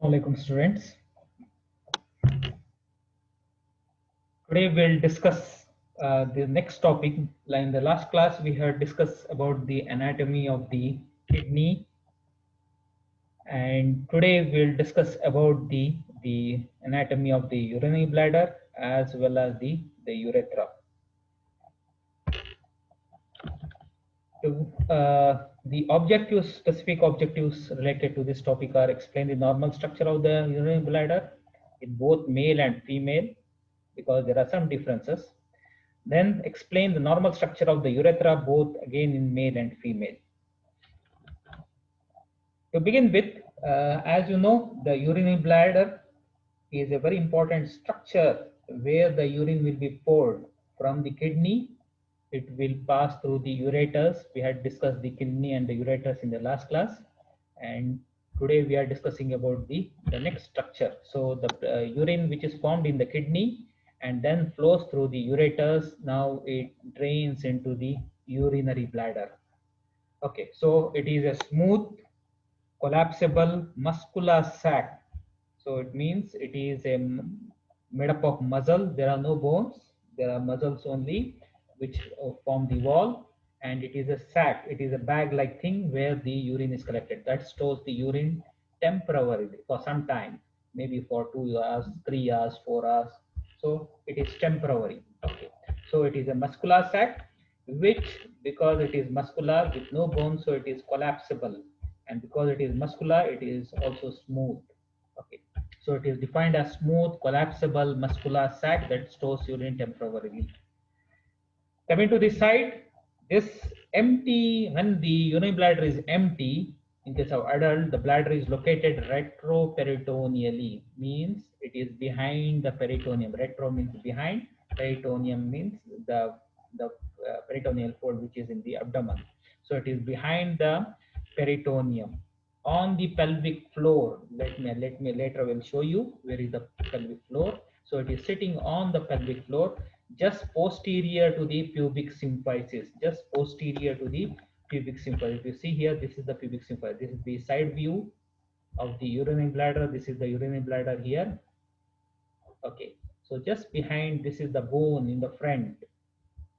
Assalamualaikum students. Today we'll discuss the next topic. Like in the last class, we had discussed about the anatomy of the kidney, and today we'll discuss about the anatomy of the urinary bladder as well as the urethra. The objectives, specific objectives related to this topic are explain the normal structure of the urinary bladder in both male and female, because there are some differences. Then explain the normal structure of the urethra, both again in male and female. To begin with, as you know, the urinary bladder is a very important structure where the urine will be poured from the kidney. It will pass through the ureters. We had discussed the kidney and the ureters in the last class, and today we are discussing about the next structure. So the urine which is formed in the kidney and then flows through the ureters, now it drains into the urinary bladder. Okay, so it is a smooth collapsible muscular sac. So it means it is made up of muscle. There are no bones. There are muscles only, which form the wall. And it is a sac. It is a bag-like thing where the urine is collected. That stores the urine temporarily for some time, maybe for 2 hours, 3 hours, 4 hours. So it is temporary. Okay. So it is a muscular sac, which because it is muscular with no bones, so it is collapsible, and because it is muscular, it is also smooth. Okay, so it is defined as smooth collapsible muscular sac that stores urine temporarily. Coming to this side, this empty, when the urinary bladder is empty, in case of adult, the bladder is located retroperitoneally, means it is behind the peritoneum. Retro means behind, peritoneum means the peritoneal fold which is in the abdomen. So it is behind the peritoneum on the pelvic floor. Let me later will show you where is the pelvic floor. So it is sitting on the pelvic floor, just posterior to the pubic symphysis, just posterior to the pubic symphysis. If you see here, this is the pubic symphysis. This is the side view of the urinary bladder. This is the urinary bladder here. Okay, so just behind, this is the bone in the front.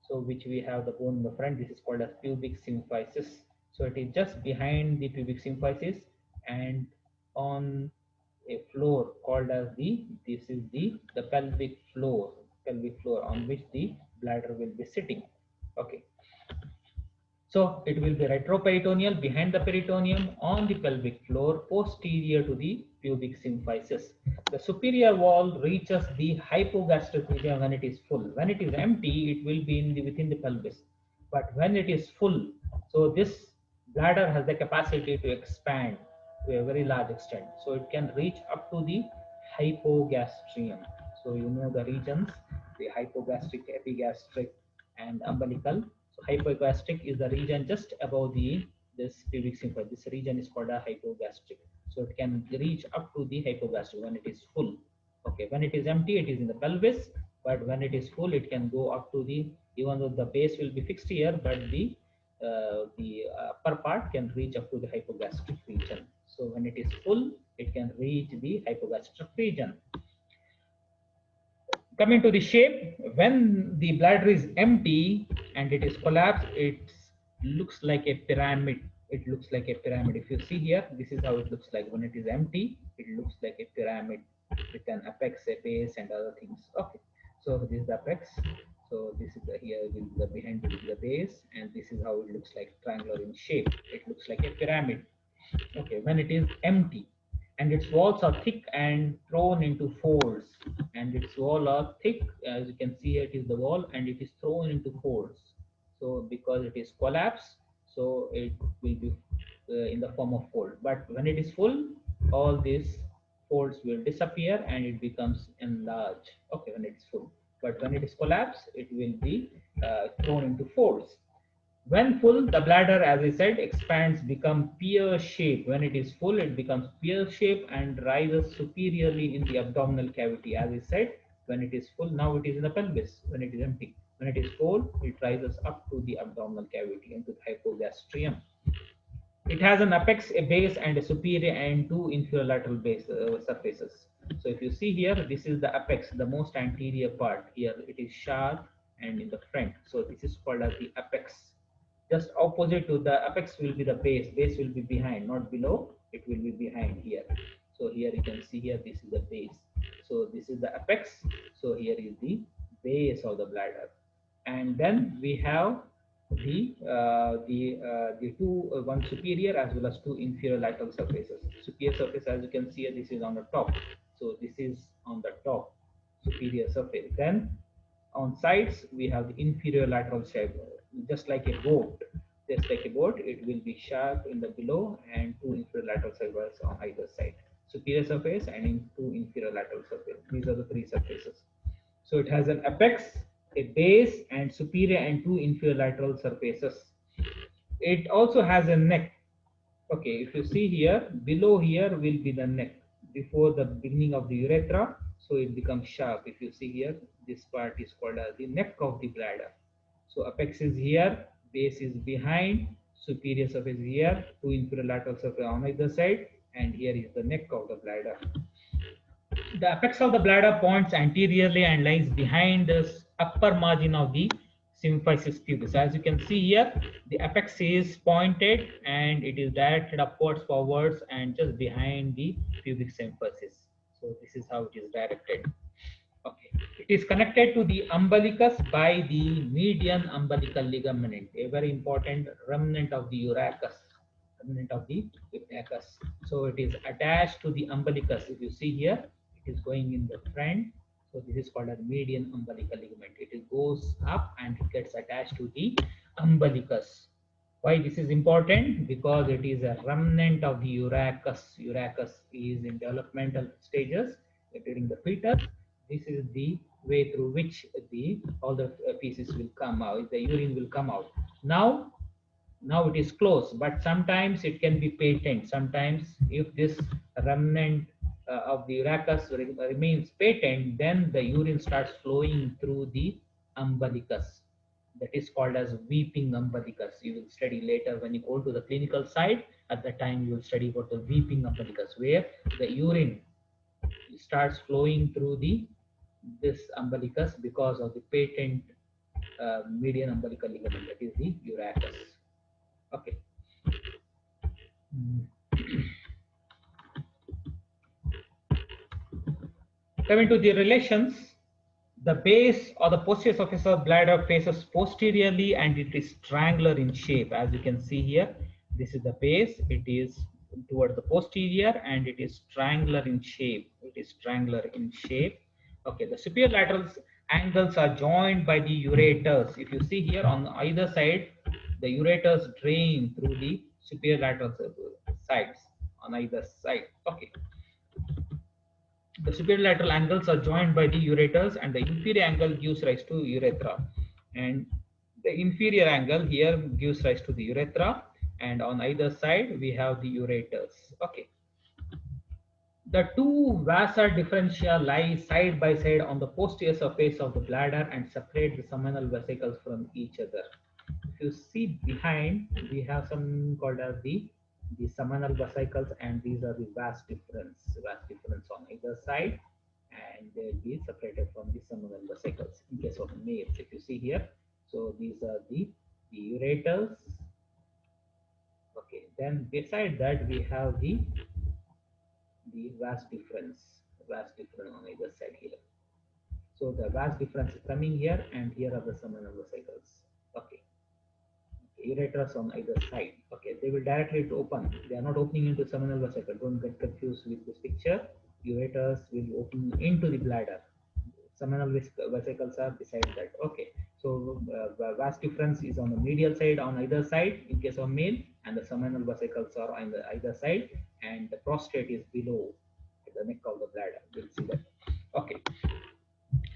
So which we have the bone in the front. This is called as pubic symphysis. So it is just behind the pubic symphysis and on a floor called as this is the pelvic floor on which the bladder will be sitting. Okay, so it will be retroperitoneal behind the peritoneum on the pelvic floor posterior to the pubic symphysis. The superior wall reaches the hypogastric region when it is full. When it is empty, it will be within the pelvis. But when it is full, so this bladder has the capacity to expand to a very large extent. So it can reach up to the hypogastrium. So you know the regions, the hypogastric, epigastric, and umbilical. So hypogastric is the region just above this pubic symphysis. This region is called a hypogastric. So it can reach up to the hypogastric when it is full. Okay, when it is empty, it is in the pelvis, but when it is full, it can go up to the, even though the base will be fixed here, but the upper part can reach up to the hypogastric region. So when it is full, it can reach the hypogastric region. Coming to the shape, when the bladder is empty and it is collapsed, it looks like a pyramid. It looks like a pyramid. If you see here, this is how it looks like. When it is empty, it looks like a pyramid with an apex, a base, and other things. Okay, so this is the apex. So this is the, here will be the behind will be the base, and this is how it looks like, triangular in shape. It looks like a pyramid. Okay, when it is empty and its walls are thick and thrown into folds, and its wall are thick, as you can see, it is the wall and it is thrown into folds. So because it is collapsed, so it will be in the form of fold, but when it is full, all these folds will disappear and it becomes enlarged. Okay, when it is full, but when it is collapsed, it will be thrown into folds. When full, the bladder, as I said, expands, become pear shape. When it is full, it becomes pear shape and rises superiorly in the abdominal cavity. As I said, when it is full, now it is in the pelvis. When it is empty, when it is full, it rises up to the abdominal cavity into the hypogastrium. It has an apex, a base, and a superior and two inferior lateral base surfaces. So if you see here, this is the apex, the most anterior part. Here it is sharp and in the front. So this is called as the apex. Just opposite to the apex will be the base. Base will be behind, not below. It will be behind here. So here you can see here, this is the base. So this is the apex. So here is the base of the bladder. And then we have the two one superior as well as two inferior lateral surfaces. Superior surface, as you can see, this is on the top. So this is on the top superior surface. Then on sides we have the inferior lateral shape, just like a boat. Just like a boat, it will be sharp in the below and two inferior lateral surfaces on either side. Superior surface and two inferior lateral surface. These are the three surfaces. So it has an apex, a base, and superior and two inferior lateral surfaces. It also has a neck. Okay, if you see here, below here will be the neck before the beginning of the urethra. So it becomes sharp. If you see here, this part is called as the neck of the bladder. So apex is here, base is behind, superior surface here, two inferior lateral surface on either side, and here is the neck of the bladder. The apex of the bladder points anteriorly and lies behind the upper margin of the symphysis pubis. As you can see here, the apex is pointed and it is directed upwards, forwards, and just behind the pubic symphysis. So this is how it is directed. Okay. It is connected to the umbilicus by the median umbilical ligament, a very important remnant of the urachus. So it is attached to the umbilicus. If you see here, it is going in the front. So this is called a median umbilical ligament. It goes up and it gets attached to the umbilicus. Why this is important? Because it is a remnant of the urachus. Urachus is in developmental stages during the fetus. This is the way through which all the feces will come out, the urine will come out. Now it is closed, but sometimes it can be patent. Sometimes if this remnant of the urachus remains patent, then the urine starts flowing through the umbilicus. That is called as weeping umbilicus. You will study later when you go to the clinical side. At the time you will study about the weeping umbilicus, where the urine starts flowing through this umbilicus because of the patent median umbilical ligament, that is the urachus. Okay. Coming to the relations, the base or the posterior surface of bladder faces posteriorly and it is triangular in shape. As you can see here, this is the base. It is toward the posterior and it is triangular in shape. Okay, the superior lateral angles are joined by the ureters. If you see here on either side, the ureters drain through the superior lateral sides on either side. Okay. The superior lateral angles are joined by the ureters and the inferior angle gives rise to urethra. And the inferior angle here gives rise to the urethra, and on either side we have the ureters. Okay. The two vasa differentia lie side by side on the posterior surface of the bladder and separate the seminal vesicles from each other. If you see behind, we have some called as the seminal vesicles, and these are the vas difference on either side, and they'll be separated from the seminal vesicles in case of males. If you see here, so these are the ureters. Okay, then beside that we have the vas difference on either side here. So the vas difference is coming here, and here are the seminal vesicles. Okay. Ureters on either side. Okay, they will directly open. They are not opening into seminal vesicle. Don't get confused with this picture. Ureters will open into the bladder. Seminal vesicles are beside that. Okay, so vas difference is on the medial side on either side in case of male, and the seminal vesicles are on the either side, and the prostate is below the neck of the bladder. We'll see that. Okay,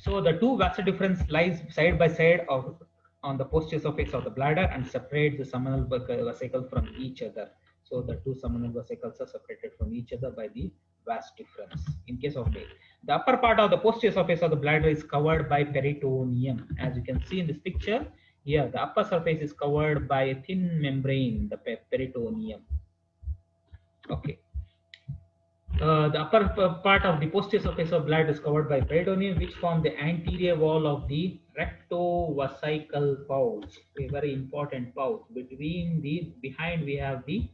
so the two vas difference lies side by side on the posterior surface of the bladder and separate the seminal vesicle from each other. So the two seminal vesicles are separated from each other by the vas difference in case of male. The upper part of the posterior surface of the bladder is covered by peritoneum. As you can see in this picture, here the upper surface is covered by a thin membrane, the peritoneum. Okay. The upper part of the posterior surface of bladder is covered by peritoneum, which form the anterior wall of the rectovesical pouch, a very important pouch. Between the behind we have the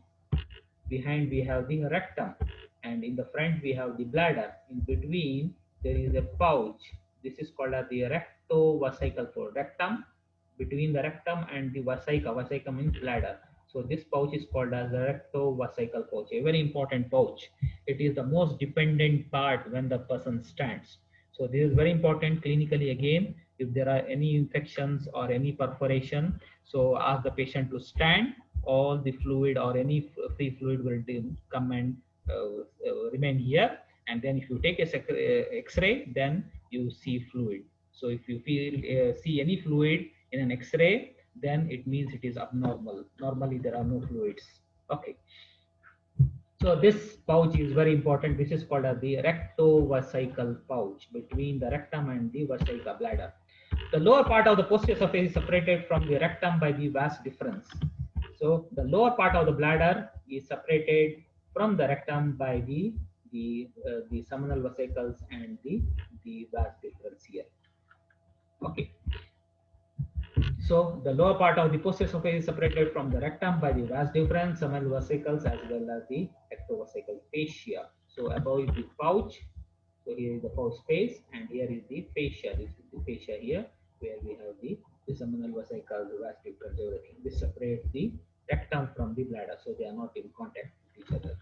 rectum, and in the front we have the bladder. In between there is a pouch. This is called as the rectovesical pouch. Rectum, between the rectum and the vesica means bladder. So this pouch is called as the rectovesical pouch, a very important pouch. It is the most dependent part when the person stands. So this is very important clinically. Again, if there are any infections or any perforation, so ask the patient to stand. All the fluid or any free fluid will come and remain here. And then if you take a X-ray, then you see fluid. So if you see any fluid in an X-ray, then it means it is abnormal. Normally there are no fluids. Okay. So this pouch is very important. This is called as the rectovesical pouch between the rectum and the vesica bladder. The lower part of the posterior surface is separated from the rectum by the vas deferens. So the lower part of the bladder is separated from the rectum by the seminal vesicles and the vas deferens here. Okay. So the lower part of the posterior surface is separated from the rectum by the vas deferens, seminal vesicles, as well as the ectovesical fascia. So above is the pouch. So here is the pouch space, and here is the fascia. This is the fascia here, where we have the seminal vesicles, the vas deferens, everything. This separates the rectum from the bladder, so they are not in contact with each other.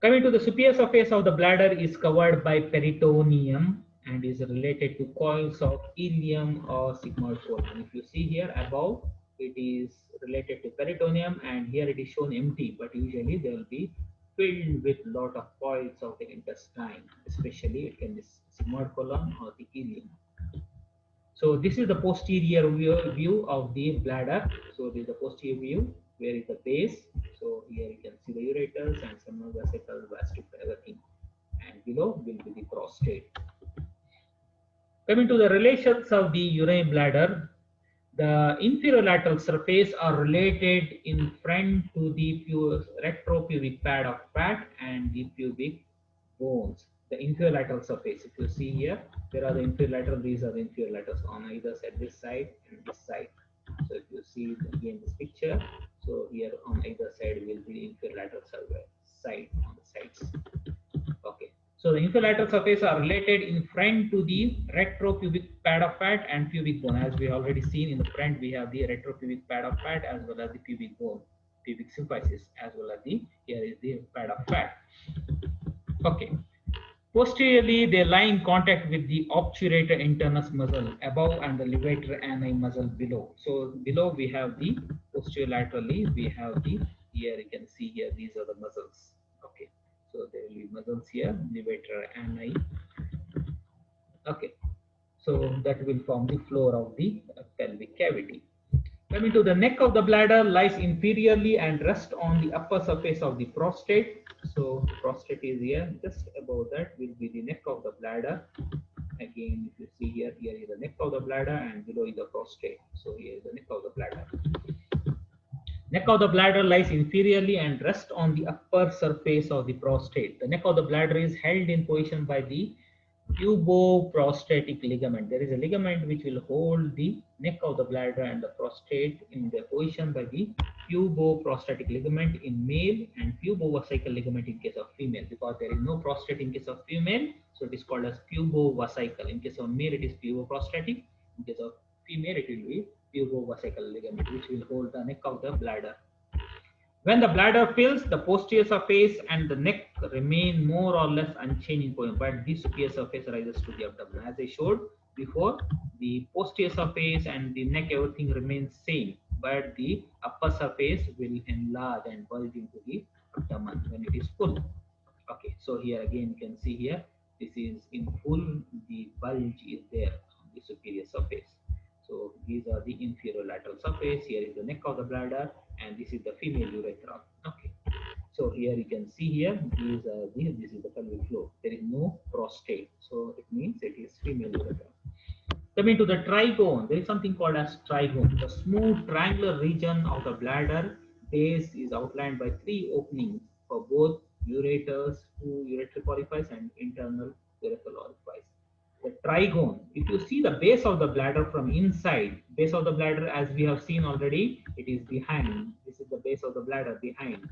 Coming to the superior surface of the bladder is covered by peritoneum and is related to coils of ileum or sigmoid colon. If you see here above, it is related to peritoneum, and here it is shown empty, but usually they will be filled with lot of coils of the intestine, especially it can be sigmoid colon or the ileum. So this is the posterior view of the bladder. So this is the posterior view, where is the base. So here you can see the ureters and seminal vesicles, vas deferens, everything. And below will be the prostate. Coming to the relations of the urinary bladder, the inferior lateral surface are related in front to the retropubic pad of fat and the pubic bones. The inferior lateral surface, if you see here, there are the inferior lateral, these are the inferior laterals on either side, this side and this side. So if you see again this picture, so here on either side will be inferior lateral side on the sides. Okay. So the inferior lateral surface are related in front to the retropubic pad of fat and pubic bone. As we already seen, in the front we have the retropubic pad of fat as well as the pubic bone, pubic symphysis, as well as the here is the pad of fat. Okay. Posteriorly, they lie in contact with the obturator internus muscle above and the levator ani muscle below. So below we have the posterior laterally, we have the, here you can see here, these are the muscles. Okay. So there will be muscles here, levator ani. Okay. So that will form the floor of the pelvic cavity. Coming to the neck of the bladder, lies inferiorly and rests on the upper surface of the prostate. So prostate is here, just above that will be the neck of the bladder. Again, if you see here, here is the neck of the bladder and below is the prostate. So here is the neck of the bladder. Neck of the bladder lies inferiorly and rests on the upper surface of the prostate. The neck of the bladder is held in position by the puboprostatic ligament. There is a ligament which will hold the neck of the bladder and the prostate in the position by the puboprostatic ligament in male and pubovesical ligament in case of female, because there is no prostate in case of female, so it is called as pubovesical. In case of male it is puboprostatic, in case of female it will be pubovesical ligament, which will hold the neck of the bladder. When the bladder fills, the posterior surface and the neck remain more or less unchanged in position, but the superior surface rises to the abdomen. As I showed before, the posterior surface and the neck, everything remains same, but the upper surface will enlarge and bulge into the abdomen when it is full. Okay, so here again you can see here, this is in full, the bulge is there on the superior surface. So these are the inferior lateral surface. Here is the neck of the bladder, and this is the female urethra. Okay. So here you can see here, these are this is the pelvic floor. There is no prostate, so it means it is female urethra. Coming to the trigone, there is something called as trigone. The smooth triangular region of the bladder base is outlined by three openings for both ureters, two ureter polypus and internal urethral orifice. The trigone, if you see the base of the bladder from inside, base of the bladder as we have seen already, it is behind. This is the base of the bladder behind,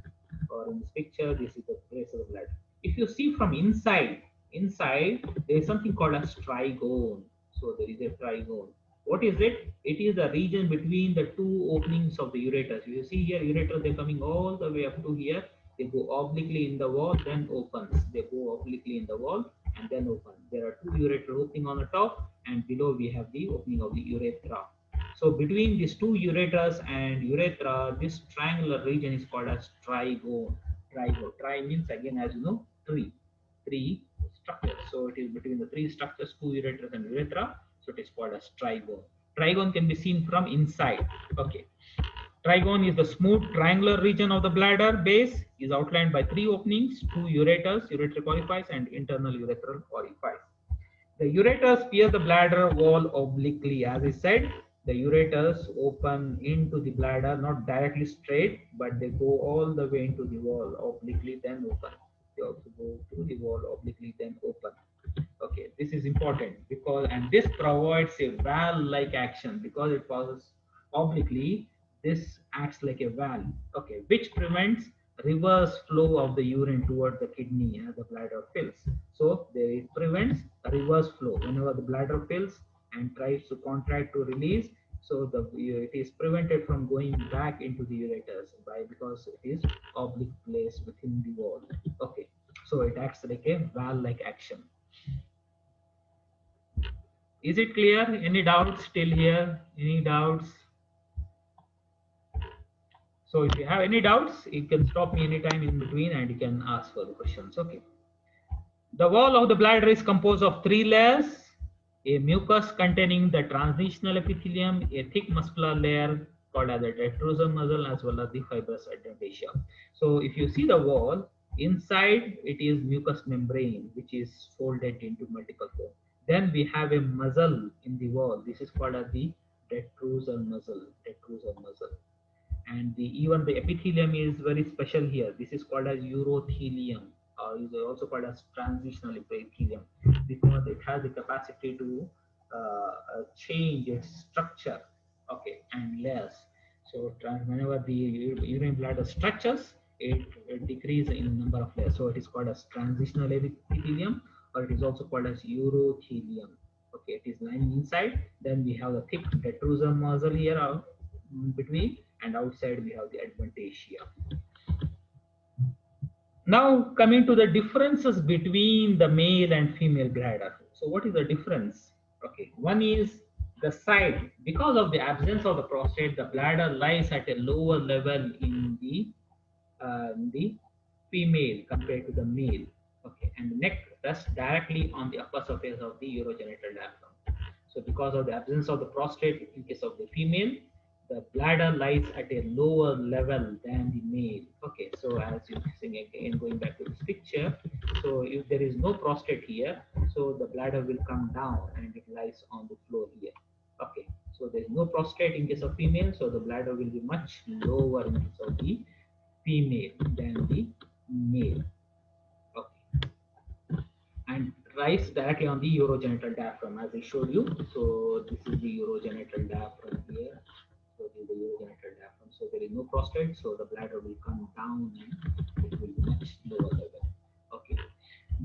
or in this picture, this is the base of the bladder. If you see from inside there is something called as trigone. So there is a trigone. What is it? It is the region between the two openings of the ureters. You see here, ureters, they're coming all the way up to here. They go obliquely in the wall, then opens. They go obliquely in the wall and then open. There are two ureter opening on the top, and below we have the opening of the urethra. So between these two ureters and urethra, this triangular region is called as trigone. Trigone. Tri means, again, as you know, three structures. So it is between the three structures, two ureters and urethra. So it is called as trigone. Trigone can be seen from inside. Okay. Trigone is the smooth triangular region of the bladder base, is outlined by three openings, two ureters, ureter polypus, and internal urethral orifice. The ureters pierce the bladder wall obliquely. As I said, the ureters open into the bladder, not directly straight, but they go all the way into the wall obliquely, then open. They also go through the wall obliquely, then open. Okay, this is important because, and this provides a valve-like action because it passes obliquely. This acts like a valve, okay, which prevents reverse flow of the urine towards the kidney as the bladder fills. So it prevents a reverse flow whenever the bladder fills and tries to contract to release. So it is prevented from going back into the ureters because it is oblique placed within the wall. Okay, so it acts like a valve-like action. Is it clear? Any doubts till here? Any doubts? So if you have any doubts, you can stop me anytime in between and you can ask for the questions. Okay. The wall of the bladder is composed of three layers: a mucus containing the transitional epithelium, a thick muscular layer called as the detrusor muscle, as well as the fibrous adventitia. So if you see the wall, inside it is mucous membrane, which is folded into multiple folds. Then we have a muscle in the wall. This is called as the detrusor muscle. Detrusor muscle. And even the epithelium is very special here. This is called as urothelium, or is also called as transitional epithelium, because it has the capacity to change its structure, okay, and layers. So whenever the urinary bladder structures, it decreases in number of layers. So it is called as transitional epithelium, or it is also called as urothelium. Okay, it is lying inside. Then we have the thick detrusor muscle here between, and outside we have the adventitia. Now coming to the differences between the male and female bladder. So what is the difference? Okay, one is the side. Because of the absence of the prostate, the bladder lies at a lower level in the female compared to the male. Okay, and the neck rests directly on the upper surface of the urogenital diaphragm. So because of the absence of the prostate in case of the female, the bladder lies at a lower level than the male. Okay, so as you see again, going back to this picture, so if there is no prostate here, so the bladder will come down and it lies on the floor here. Okay, so there is no prostate in case of female, so the bladder will be much lower in case of the female than the male. Okay, and rise directly on the urogenital diaphragm as I showed you. So this is the urogenital diaphragm here. So this is the urogenital diaphragm. So there is no prostate, so the bladder will come down and it will be much lower level. Okay.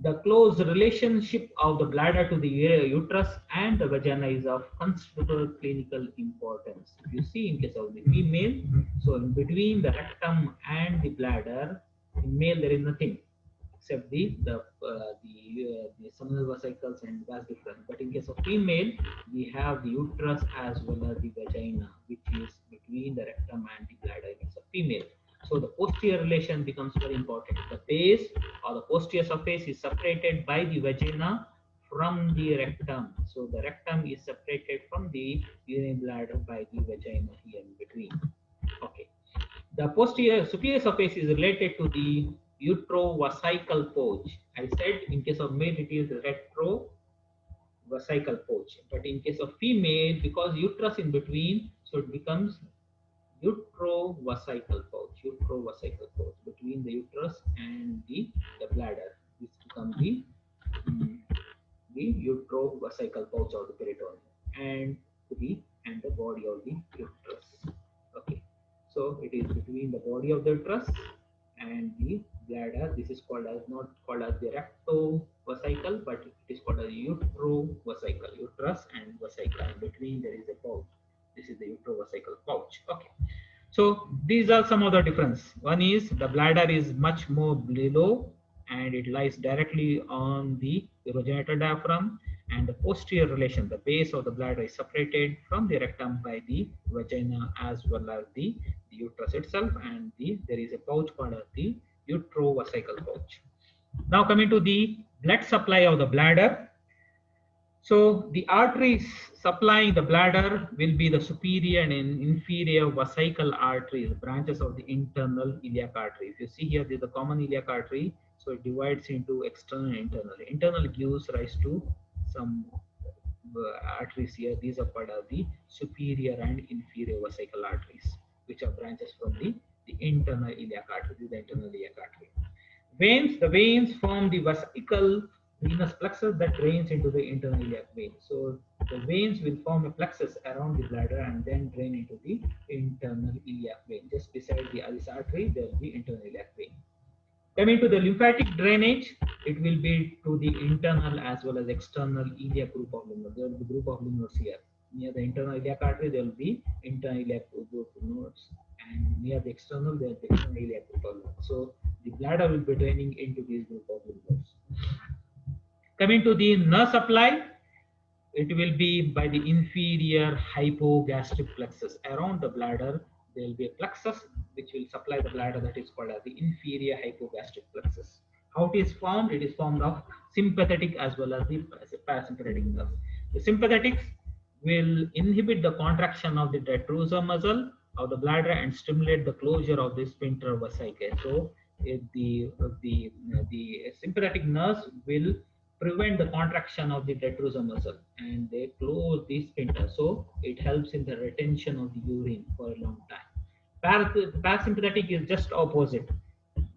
The close relationship of the bladder to the uterus and the vagina is of considerable clinical importance. If you see in case of the female, so in between the rectum and the bladder, in male there is nothing except the seminal vesicles and vas deferens. But in case of female, we have the uterus as well as the vagina, which is between the rectum and the bladder in case of female. So the posterior relation becomes very important. The base or the posterior surface is separated by the vagina from the rectum. So the rectum is separated from the urinary bladder by the vagina here in between. Okay. The posterior superior surface is related to the utrovesical pouch. I said in case of male it is retrovesical pouch, but in case of female, because uterus in between, so it becomes utrovesical pouch between the uterus and the bladder. This becomes mm, the utrovesical pouch of the peritoneum and the body of the uterus. Okay, so it is between the body of the uterus and the bladder. This is called as, not called as the rectovesical, but it is called as utrovesical. Uterus and vesicle, and between there is a pouch. This is the utrovesical pouch. Okay, so these are some of the difference. One is the bladder is much more below and it lies directly on the urogenital diaphragm, and the posterior relation, the base of the bladder is separated from the rectum by the vagina as well as the uterus itself, and there is a pouch called as the utrovesical pouch. Now coming to the blood supply of the bladder. So the arteries supplying the bladder will be the superior and inferior vesical arteries, branches of the internal iliac artery. If you see here, this is the common iliac artery. So it divides into external and internal. Internal gives rise to some arteries here. These are called as the superior and inferior vesical arteries, which are branches from the internal iliac artery. This is the internal iliac artery. Veins, the veins form the vesical venous plexus that drains into the internal iliac vein. So the veins will form a plexus around the bladder and then drain into the internal iliac vein. Just beside this artery, there will be internal iliac vein. Coming to the lymphatic drainage, it will be to the internal as well as external iliac group of lymph nodes. There will be group of lymph nodes here. Near the internal iliac artery, there will be internal iliac group of nodes, and near the external, there will be external iliac group of nodes. So the bladder will be draining into this group of lymph nodes. Coming to the nerve supply, it will be by the inferior hypogastric plexus. Around the bladder, there will be a plexus which will supply the bladder, that is called as the inferior hypogastric plexus. How it is formed? It is formed of sympathetic as well as the parasympathetic nerve. The sympathetics will inhibit the contraction of the detrusor muscle of the bladder and stimulate the closure of the sphincter vesicae. So the sympathetic nerves will prevent the contraction of the detrusor muscle and they close the sphincter, so it helps in the retention of the urine for a long time. Parasympathetic is just opposite.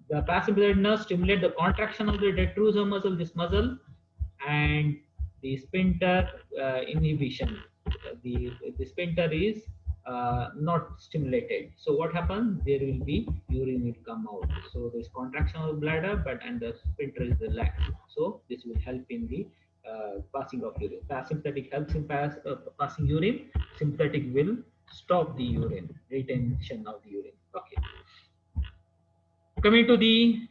The parasympathetic nerves stimulate the contraction of the detrusor muscle, this muscle, and the sphincter inhibition. The sphincter is not stimulated. So what happens? There will be urine will come out. So there is contraction of the bladder, and the sphincter is relaxed. So this will help in the passing of urine. Parasympathetic helps in passing urine. Sympathetic will stop the urine, retention of the urine. Okay. Coming to the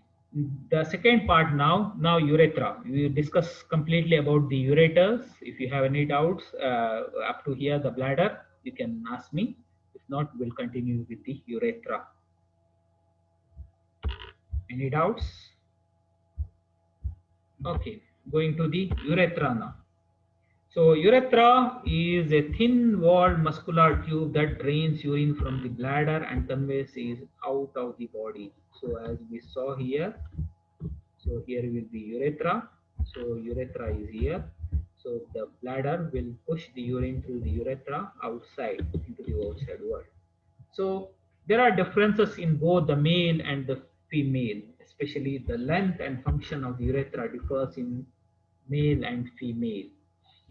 second part now urethra. We will discuss completely about the ureters. If you have any doubts up to here, the bladder, you can ask me. If not, we'll continue with the urethra. Any doubts? Okay, going to the urethra now. So urethra is a thin-walled muscular tube that drains urine from the bladder and conveys it out of the body. So as we saw here, so here will be urethra. So urethra is here. So the bladder will push the urine through the urethra outside into the outside world. So there are differences in both the male and the female, especially the length and function of the urethra differs in male and female.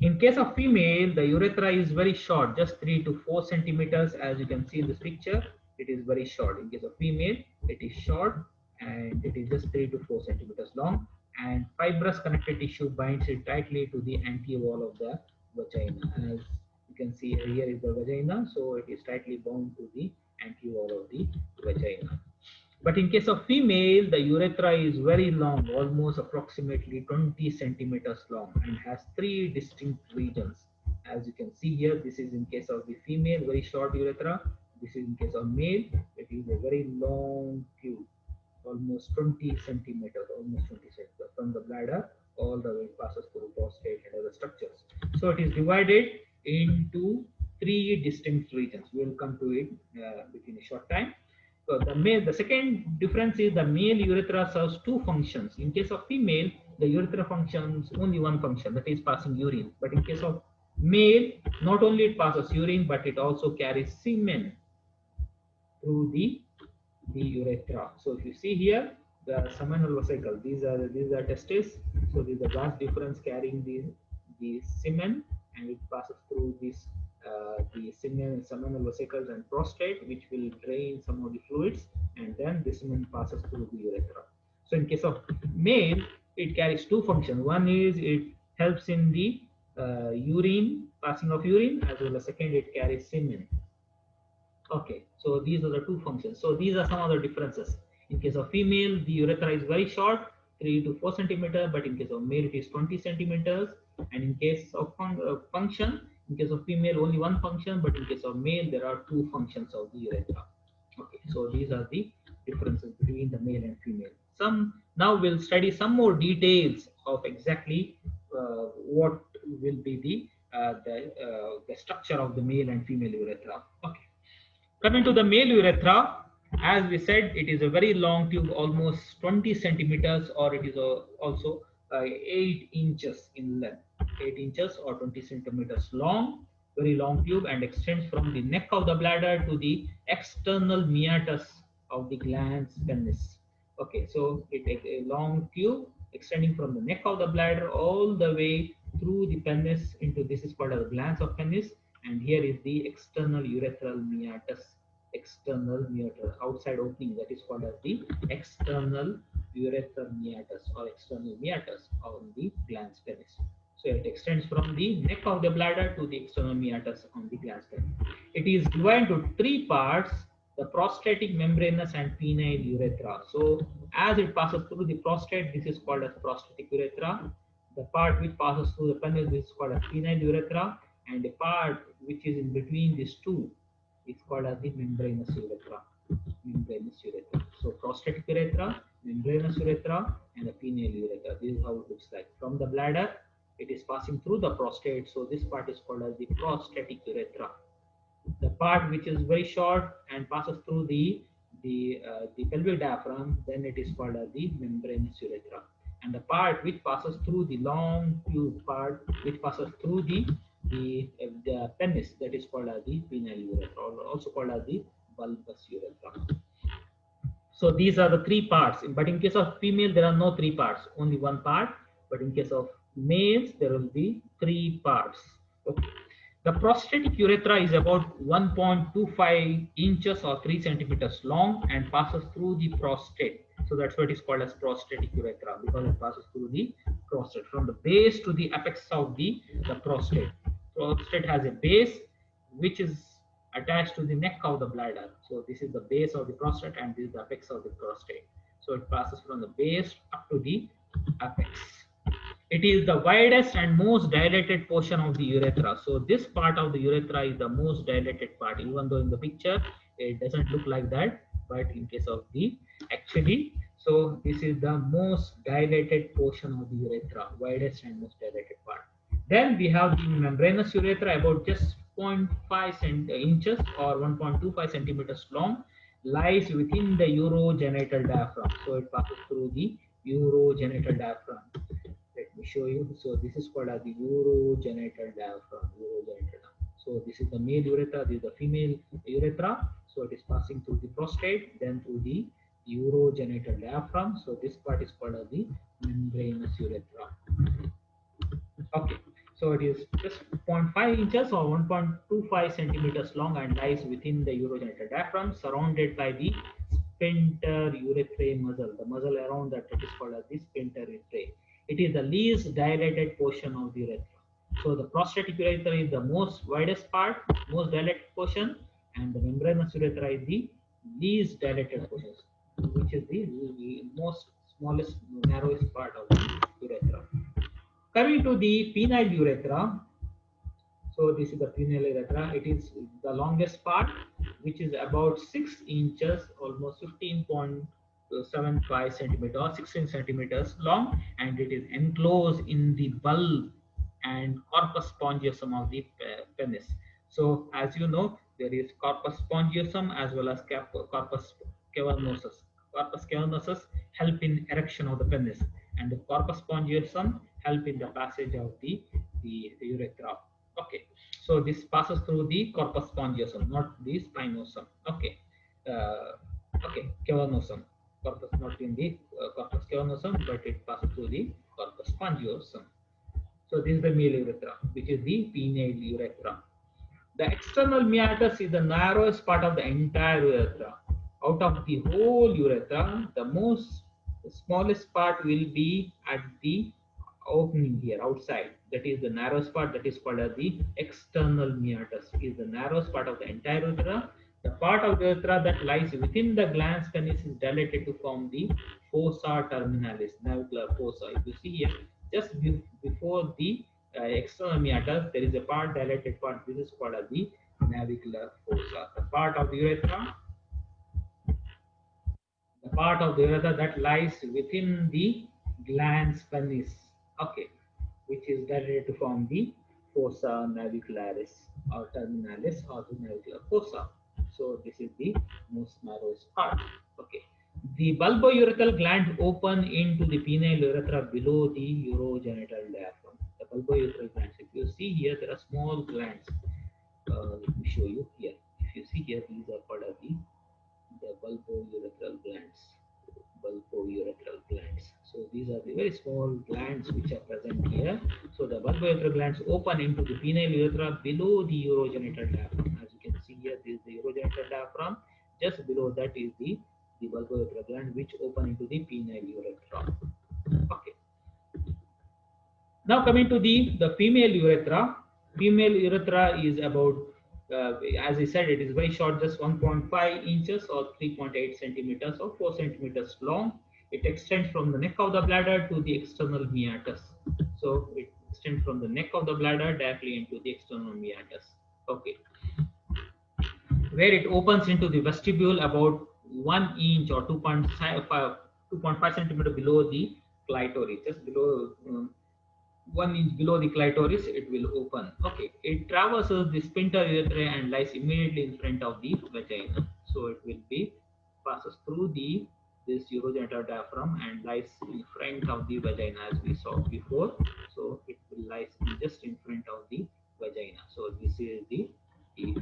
In case of female, the urethra is very short, just 3 to 4 centimeters. As you can see in this picture, it is very short. In case of female, it is short and it is just 3 to 4 centimeters long, and fibrous connective tissue binds it tightly to the anterior wall of the vagina. As you can see here is the vagina, so it is tightly bound to the anterior wall of the vagina. But in case of female, the urethra is very long, almost approximately 20 centimeters long, and has 3 distinct regions. As you can see here, this is in case of the female, very short urethra. This is in case of male, it is a very long tube, almost 20 centimeters, from the bladder all the way passes through prostate and other structures. So it is divided into 3 distinct regions. We will come to it within a short time. So the second difference is the male urethra serves 2 functions. In case of female, the urethra functions only 1 function, that is passing urine. But in case of male, not only it passes urine, but it also carries semen. through the urethra. So if you see here, the seminal vesicle, these are testes. So these are vast difference carrying the semen, and it passes through this the seminal vesicles and prostate, which will drain some of the fluids, and then the semen passes through the urethra. So in case of male, it carries two functions. One is it helps in the urine, passing of urine, as well as second, it carries semen. Okay, so these are the two functions. So these are some of the differences. In case of female, the urethra is very short, 3 to 4 centimeter, but in case of male, it is 20 centimeters. And in case of function, in case of female, only one function, but in case of male, there are two functions of the urethra. Okay, so these are the differences between the male and female. Now we'll study some more details of exactly what will be the structure of the male and female urethra. Okay. Coming to the male urethra, as we said, it is a very long tube, almost 20 centimeters, or it is also 8 inches in length, 8 inches or 20 centimeters long, very long tube, and extends from the neck of the bladder to the external meatus of the glans penis. Okay, so it is a long tube extending from the neck of the bladder all the way through the penis into, this is called as the glans of penis, and here is the external urethral meatus, external meatus, outside opening, that is called as the external urethral meatus or external meatus on the glans penis. So it extends from the neck of the bladder to the external meatus on the glans penis. It is divided into three parts: the prostatic, membranous, and penile urethra. So as it passes through the prostate, this is called as prostatic urethra. The part which passes through the penis, this is called as penile urethra, and the part which is in between these two is called as the membranous urethra. Membranous urethra. So prostatic urethra, membranous urethra, and the penile urethra. This is how it looks like. From the bladder, it is passing through the prostate. So this part is called as the prostatic urethra. The part which is very short and passes through the pelvic diaphragm, then it is called as the membranous urethra. And the part which passes through the long tube part, which passes through the penis, that is called as the penile urethra, or also called as the bulbous urethra. So these are the three parts. But in case of female, there are no three parts, only one part. But in case of males, there will be three parts. Okay. The prostatic urethra is about 1.25 inches or 3 centimeters long and passes through the prostate. So that's what is called as prostatic urethra, because it passes through the prostate from the base to the apex of the prostate. Prostate has a base which is attached to the neck of the bladder. So this is the base of the prostate, and this is the apex of the prostate. So it passes from the base up to the apex. It is the widest and most dilated portion of the urethra. So this part of the urethra is the most dilated part, even though in the picture it doesn't look like that, but in case of the actually, so this is the most dilated portion of the urethra, widest and most dilated part. Then we have the membranous urethra, about just 0.5 inches or 1.25 centimeters long, lies within the urogenital diaphragm. So it passes through the urogenital diaphragm. Let me show you. So this is called as the urogenital diaphragm. So this is the male urethra, this is the female urethra. So it is passing through the prostate, then through the urogenital diaphragm. So this part is called as the membranous urethra. Okay. So it is just 0.5 inches or 1.25 centimeters long and lies within the urogenital diaphragm, surrounded by the sphincter urethrae muscle. The muscle around that is called as the sphincter urethrae. It is the least dilated portion of the urethra. So the prostatic urethra is the most widest part, most dilated portion, and the membranous urethra is the least dilated portion, which is the most smallest, narrowest part of the urethra. Coming to the penile urethra, so this is the penile urethra. It is the longest part, which is about 6 inches, almost 15.75 centimeters or 16 centimeters long, and it is enclosed in the bulb and corpus spongiosum of the penis. So as you know, there is corpus spongiosum as well as corpus cavernosus. Corpus cavernosus help in erection of the penis, and the corpus spongiosum help in the passage of the urethra. Okay, so this passes through the corpus spongiosum, not the spinosum. Okay, okay, cavernosum. Corpus not in the corpus cavernosum, but it passes through the corpus spongiosum. So this is the male urethra, which is the penile urethra. The external meatus is the narrowest part of the entire urethra. Out of the whole urethra, the smallest part will be at the opening here outside. That is the narrowest part. That is called as the external meatus. Is the narrowest part of the entire urethra. The part of the urethra that lies within the glans penis is dilated to form the fossa terminalis, navicular fossa. If you see here, just before the external meatus, there is a part, dilated part. This is called as the navicular fossa. The part of the urethra that lies within the glans penis, okay, which is dilated to form the fossa navicularis or terminalis or the navicular fossa. So this is the most narrowest part. Okay. The bulbourethral gland open into the penile urethra below the urogenital diaphragm. The bulbourethral glands. If you see here, there are small glands. Let me show you here. If you see here, these are called as the bulbourethral glands. Bulbourethral glands. So these are the very small glands which are present here. So the bulbourethral glands open into the penile urethra below the urogenital diaphragm. As you can see here, this is the urogenital diaphragm. Just below that is the bulbourethral gland which open into the penile urethra. Okay. Now coming to the female urethra. Female urethra is about, as I said, it is very short, just 1.5 inches or 3.8 centimeters or 4 centimeters long. It extends from the neck of the bladder to the external meatus. So it extends from the neck of the bladder directly into the external meatus. Okay. Where it opens into the vestibule about 1 inch or 2.5 centimeter below the clitoris, just below 1 inch below the clitoris, it will open. Okay, it traverses the sphincter urethrae and lies immediately in front of the vagina. So it will be passes through this urogenital diaphragm and lies in front of the vagina, as we saw before. So it will lies just in front of the vagina. So this is the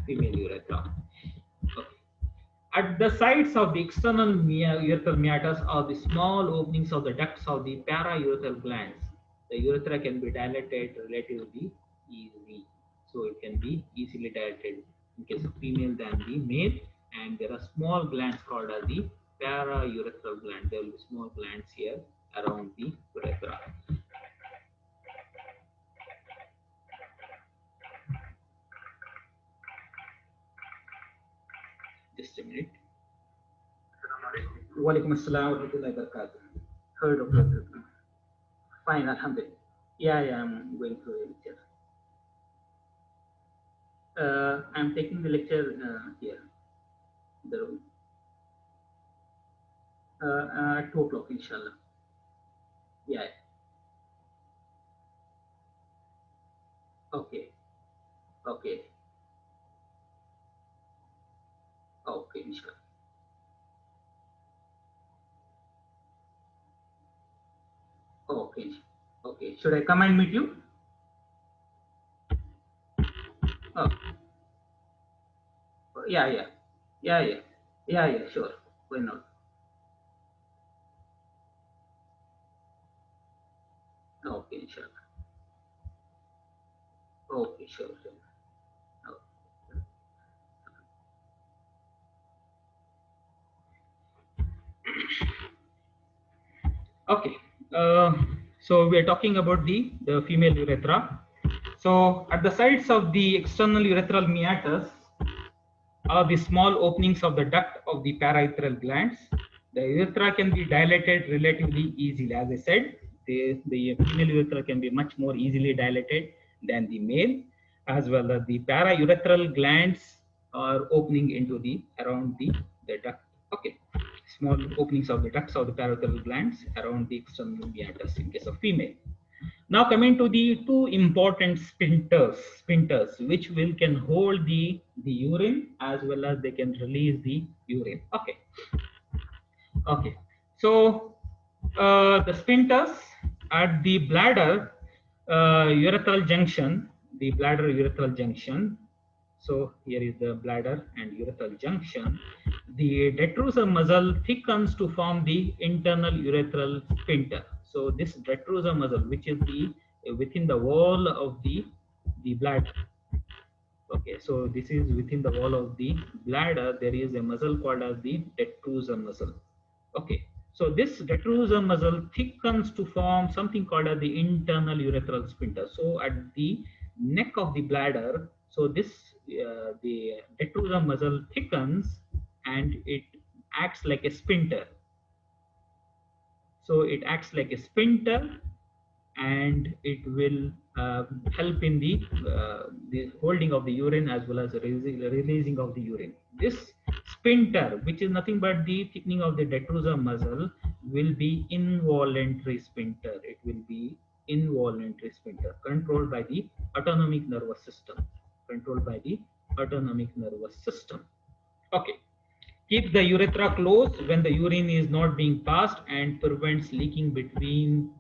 female urethra. Okay. At the sides of the external urethral meatus are the small openings of the ducts of the paraurethral glands. The urethra can be dilated relatively easily. So it can be easily dilated in case of female than the male. And there are small glands called as the paraurethral gland. There will be small glands here around the urethra. Just a minute. Walaikum assalam wa rahmatullahi wa barakatuh. Heard of that. Fine, alhamdulillah. Yeah, I'm going through a lecture. I'm taking the lecture here, in the room. At 2 o'clock, inshallah. Yeah. Okay. Okay. Okay, inshallah. Okay. Okay. Should I come and meet you? Oh. Yeah. Sure. Why not? Okay, inshallah. Okay, sure. Okay. So we are talking about the female urethra. So at the sides of the external urethral meatus are the small openings of the duct of the paraurethral glands. The urethra can be dilated relatively easily. As I said, the female urethra can be much more easily dilated than the male, as well as the paraurethral glands are opening into around the duct. Okay, small openings of the ducts of the paraurethral glands around the external meatus in case of female. Now coming to the two important sphincters, which can hold the urine as well as they can release the urine. Okay. So the sphincters at the bladder urethral junction, So here is the bladder and urethral junction. The detrusor muscle thickens to form the internal urethral sphincter. So this detrusor muscle, which is the within the wall of the bladder. Okay, so this is within the wall of the bladder. There is a muscle called as the detrusor muscle. Okay, so this detrusor muscle thickens to form something called as the internal urethral sphincter. So at the neck of the bladder, so this the detrusor muscle thickens and it acts like a sphincter. So it acts like a sphincter and it will help in the holding of the urine as well as releasing of the urine. This sphincter, which is nothing but the thickening of the detrusor muscle, will be involuntary sphincter. It will be involuntary sphincter controlled by the autonomic nervous system. Controlled by the autonomic nervous system. Okay. Keep the urethra closed when the urine is not being passed and prevents leaking between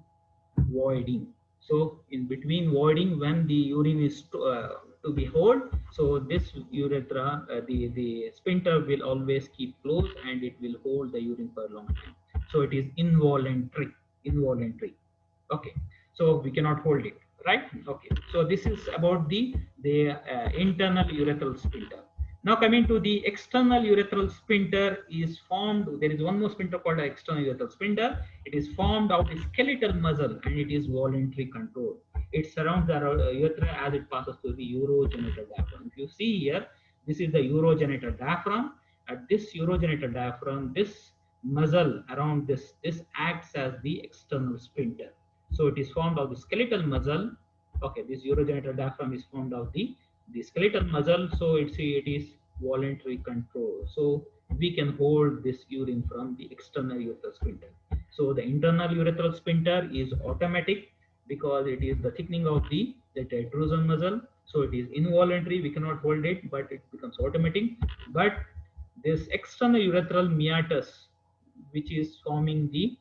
voiding. So in between voiding, when the urine is to be held, so this urethra, the sphincter will always keep closed and it will hold the urine for a long time. So it is involuntary, involuntary. Okay, so we cannot hold it, right? Okay, so this is about the internal urethral sphincter. Now coming to the external urethral sphincter is formed. There is one more sphincter called external urethral sphincter. It is formed out of skeletal muscle and it is voluntary control. It surrounds the urethra as it passes through the urogenital diaphragm. If you see here, this is the urogenital diaphragm. At this urogenital diaphragm, this muscle around this acts as the external sphincter. So it is formed of the skeletal muscle. Okay, this urogenital diaphragm is formed of the skeletal muscle, so it is voluntary control. So we can hold this urine from the external urethral sphincter. So the internal urethral sphincter is automatic because it is the thickening of the detrusor muscle. So it is involuntary, we cannot hold it, but it becomes automatic. But this external urethral meatus, which is forming the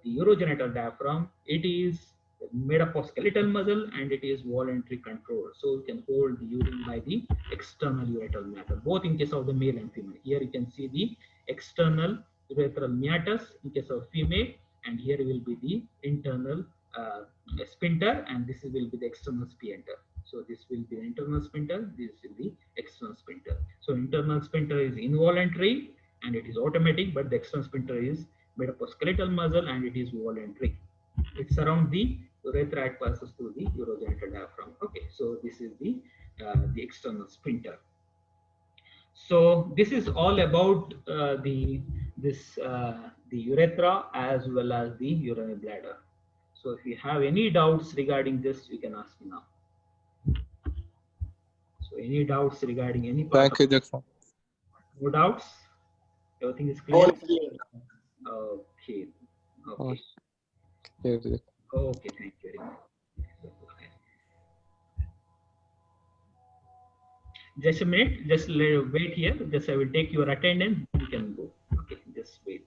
urogenital diaphragm, it is made up of skeletal muscle and it is voluntary control. So you can hold the urine by the external urethral meatus, both in case of the male and female. Here you can see the external urethral meatus in case of female, and here will be the internal sphincter, and this will be the external sphincter. So this will be the internal sphincter, this will be external sphincter. So internal sphincter is involuntary and it is automatic, but the external sphincter is made up of skeletal muscle and it is voluntary. It surrounds the urethra, it passes through the urogenital diaphragm. Okay, so this is the external sphincter. So this is all about the urethra as well as the urinary bladder. So if you have any doubts regarding this, you can ask me now. So any doubts regarding any part? Thank you, Jackson. No doubts? Everything is clear? All clear. Okay. Okay. Clear. Okay, thank you very much. Just a minute, just wait here. Just I will take your attendance. You can go. Okay, just wait.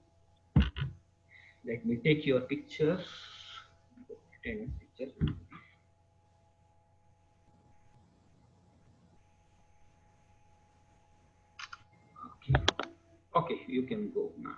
Let me take your picture. Attendance picture. Okay. Okay, you can go now.